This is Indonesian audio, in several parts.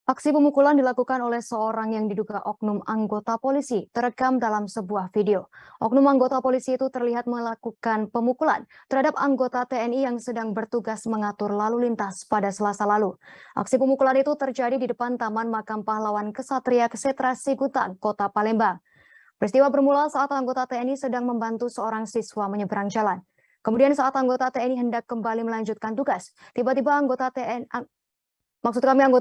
Aksi pemukulan dilakukan oleh seorang yang diduga oknum anggota polisi, terekam dalam sebuah video. Oknum anggota polisi itu terlihat melakukan pemukulan terhadap anggota TNI yang sedang bertugas mengatur lalu lintas pada Selasa lalu. Aksi pemukulan itu terjadi di depan Taman Makam Pahlawan Kesatria Ksetra Sigutan, Kota Palembang. Peristiwa bermula saat anggota TNI sedang membantu seorang siswa menyeberang jalan. Kemudian saat anggota TNI hendak kembali melanjutkan tugas, tiba-tiba anggota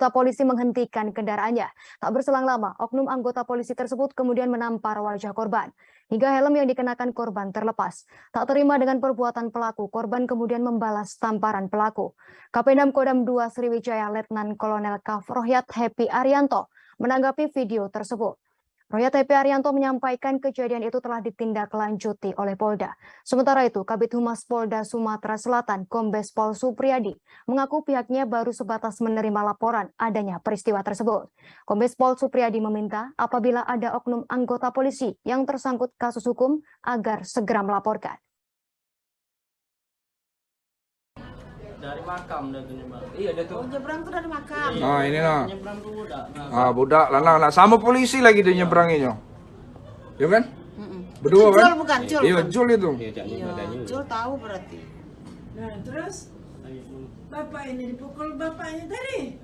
polisi menghentikan kendaraannya. Tak berselang lama, oknum anggota polisi tersebut kemudian menampar wajah korban. Hingga helm yang dikenakan korban terlepas. Tak terima dengan perbuatan pelaku, korban kemudian membalas tamparan pelaku. Kapendam Kodam 2 Sriwijaya Letnan Kolonel Kaf Rohyat Happy Arianto menanggapi video tersebut. Rohyat Happy Arianto menyampaikan kejadian itu telah ditindaklanjuti oleh Polda. Sementara itu, Kabid Humas Polda Sumatera Selatan, Kombes Pol Supriyadi, mengaku pihaknya baru sebatas menerima laporan adanya peristiwa tersebut. Kombes Pol Supriyadi meminta apabila ada oknum anggota polisi yang tersangkut kasus hukum agar segera melaporkan. Dari makam dah tu nyebrang. Iya dia tu. Oh, nyebrang tu dari makam. Nah, ini nah. Nyebrang tu budak. Budak lah sama polisi lagi dia nyebranginya. Ya kan? Berdua Jul kan? bukan, Jul. Iya, Jul itu. Iya, Jul tahu berarti. Nah, terus bapak ini dipukul bapaknya tadi.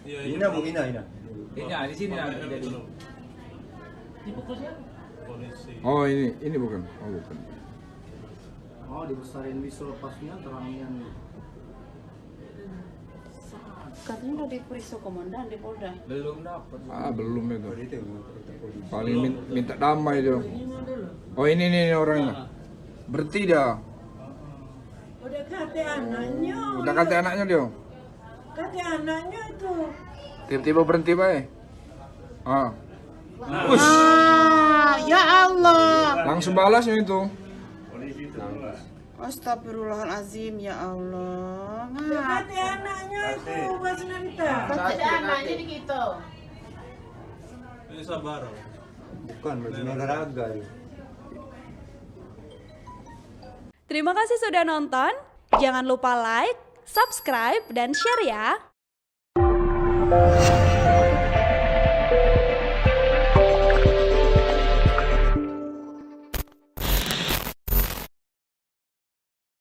Ina Bu, Ina. Ini di sini lah jadi. Dipukul siapa? Oh, ini bukan. Oh, bukan. Oh, dibesarin bisul pasnya terangnya. Katanya udah diperiksa komandan di Polda. Belum dapat. Belum itu. Paling minta damai dia. Oh, ini orangnya. Berhenti dia. Udah kata anaknya. Udah kata anaknya dia. Kata anaknya itu. Tiba-tiba berhenti baik. Ya Allah. Langsung balasnya itu. Astagfirullahalazim, ya Allah. Kata anaknya itu Mbak Sinarita. Kata anaknya di gitu. Ini sabar. Bukan, baju olahraga. Terima kasih sudah nonton. Jangan lupa like, subscribe, dan share ya.